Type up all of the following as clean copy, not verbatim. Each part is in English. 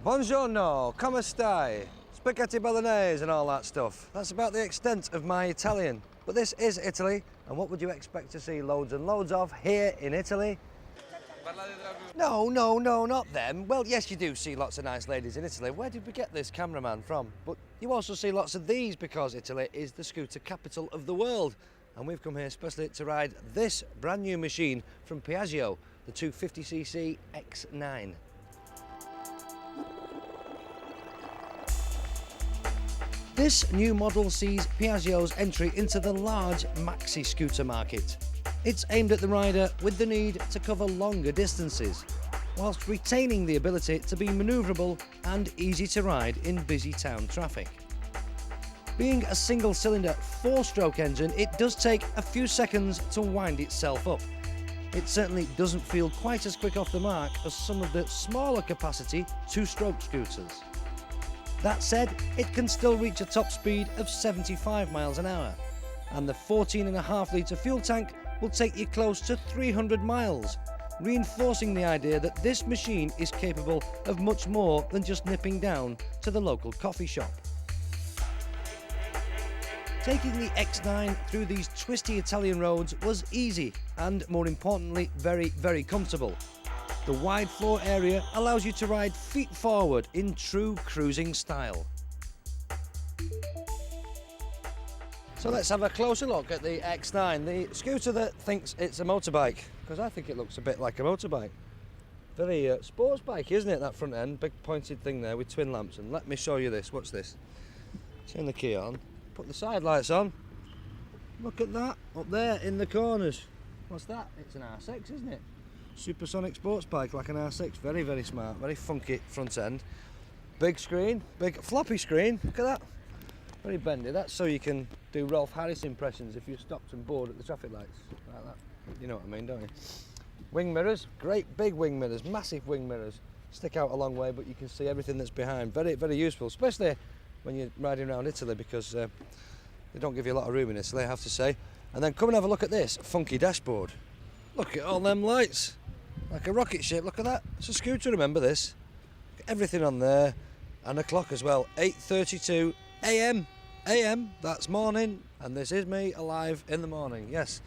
Buongiorno, come stai? Spaghetti bolognese and all that stuff. That's about the extent of my Italian. But this is Italy, and what would you expect to see loads and loads of here in Italy? No, not them. Well, yes, you do see lots of nice ladies in Italy. Where did we get this cameraman from? But you also see lots of these because Italy is the scooter capital of the world. And we've come here especially to ride this brand new machine from Piaggio, the 250cc X9. This new model sees Piaggio's entry into the large maxi scooter market. It's aimed at the rider with the need to cover longer distances, whilst retaining the ability to be manoeuvrable and easy to ride in busy town traffic. Being a single-cylinder 4-stroke engine, it does take a few seconds to wind itself up. It certainly doesn't feel quite as quick off the mark as some of the smaller capacity 2-stroke scooters. That said, it can still reach a top speed of 75 miles an hour, and the 14.5 litre fuel tank will take you close to 300 miles, reinforcing the idea that this machine is capable of much more than just nipping down to the local coffee shop. Taking the X9 through these twisty Italian roads was easy and, more importantly, very, very comfortable. The wide floor area allows you to ride feet forward in true cruising style. So let's have a closer look at the X9, the scooter that thinks it's a motorbike, because I think it looks a bit like a motorbike. Very sports bike, isn't it, that front end? Big pointed thing there with twin lamps. And let me show you this. What's this? Turn the key on, put the side lights on. Look at that, up there in the corners. What's that? It's an R6, isn't it? Supersonic sports bike like an R6. Very, very smart, very funky front end. Big screen, big floppy screen. Look at that. Very bendy. That's so you can do Rolf Harris impressions if you're stopped and bored at the traffic lights. Like that. You know what I mean, don't you? Wing mirrors. Great big wing mirrors. Massive wing mirrors. Stick out a long way, but you can see everything that's behind. Very, very useful, especially when you're riding around Italy, because they don't give you a lot of room in Italy, I have to say. And then come and have a look at this funky dashboard. Look at all them lights. Like a rocket ship, look at that. It's a scooter, remember this. Everything on there, and a clock as well. 8:32 AM. AM, that's morning, and this is me alive in the morning, yes.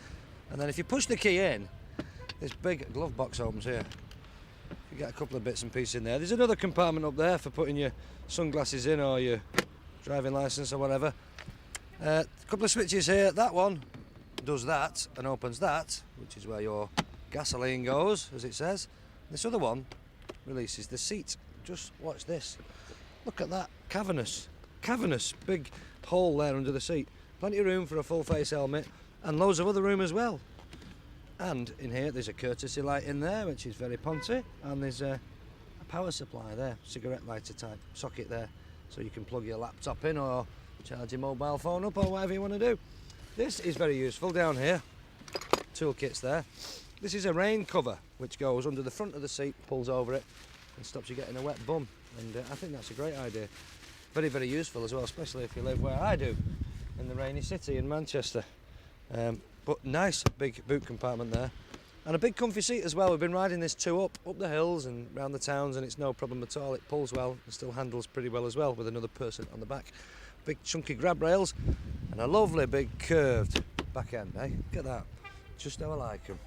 And then if you push the key in, this big glove box opens here. You get a couple of bits and pieces in there. There's another compartment up there for putting your sunglasses in or your driving licence or whatever. A couple of switches here. That one does that and opens that, which is where your gasoline goes, as it says. This other one releases the seat. Just watch this. Look at that. Cavernous, big hole there under the seat. Plenty of room for a full face helmet and loads of other room as well. And in here there's a courtesy light in there, which is very poncy, and there's a power supply there, cigarette lighter type socket there, so you can plug your laptop in or charge your mobile phone up or whatever you want to do. This is very useful down here. Toolkits there. This is a rain cover which goes under the front of the seat, pulls over it and stops you getting a wet bum, and I think that's a great idea. Very, very useful as well, especially if you live where I do, in the rainy city in Manchester. But nice big boot compartment there, and a big comfy seat as well. We've been riding this up the hills and round the towns, and it's no problem at all. It pulls well and still handles pretty well as well, with another person on the back. Big chunky grab rails and a lovely big curved back end, eh? Look at that, just how I like them.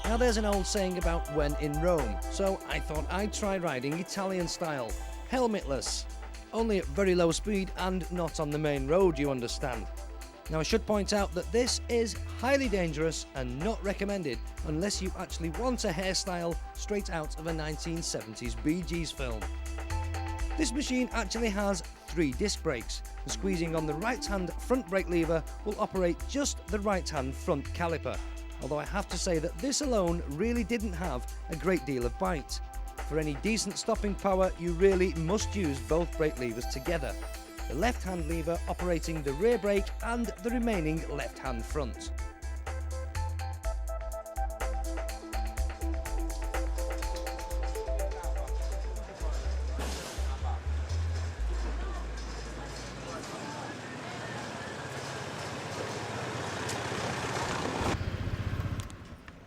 Now there's an old saying about when in Rome, so I thought I'd try riding Italian style, helmetless, only at very low speed and not on the main road, you understand. Now I should point out that this is highly dangerous and not recommended unless you actually want a hairstyle straight out of a 1970s Bee Gees film. This machine actually has 3 disc brakes, and squeezing on the right hand front brake lever will operate just the right hand front caliper, although I have to say that this alone really didn't have a great deal of bite. For any decent stopping power, you really must use both brake levers together, the left hand lever operating the rear brake and the remaining left hand front.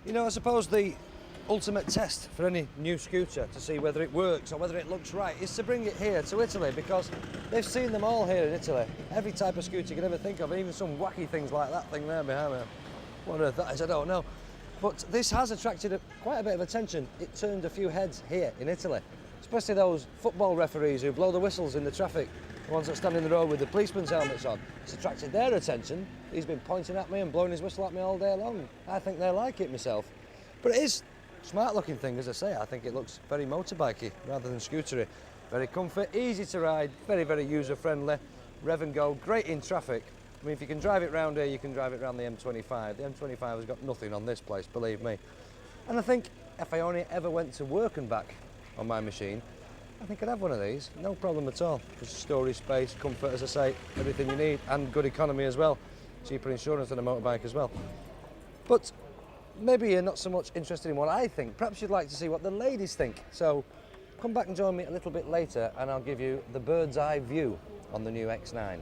You know, I suppose the ultimate test for any new scooter to see whether it works or whether it looks right is to bring it here to Italy, because they've seen them all here in Italy. Every type of scooter you can ever think of, even some wacky things like that thing there behind me. What on earth that is, I don't know. But this has attracted quite a bit of attention. It turned a few heads here in Italy, especially those football referees who blow the whistles in the traffic, the ones that stand in the road with the policemen's helmets on. It's attracted their attention. He's been pointing at me and blowing his whistle at me all day long. I think they like it myself. But it is a smart looking thing, as I say. I think it looks very motorbikey rather than scootery. Very comfy, easy to ride, very, very user friendly. Rev and go, great in traffic. I mean, if you can drive it round here, you can drive it round the M25. The M25 has got nothing on this place, believe me. And I think if I only ever went to work and back on my machine, I think I'd have one of these, no problem at all. Just storage space, comfort, as I say, everything you need, and good economy as well. Cheaper insurance than a motorbike as well. But maybe you're not so much interested in what I think. Perhaps you'd like to see what the ladies think. So come back and join me a little bit later and I'll give you the bird's eye view on the new X9.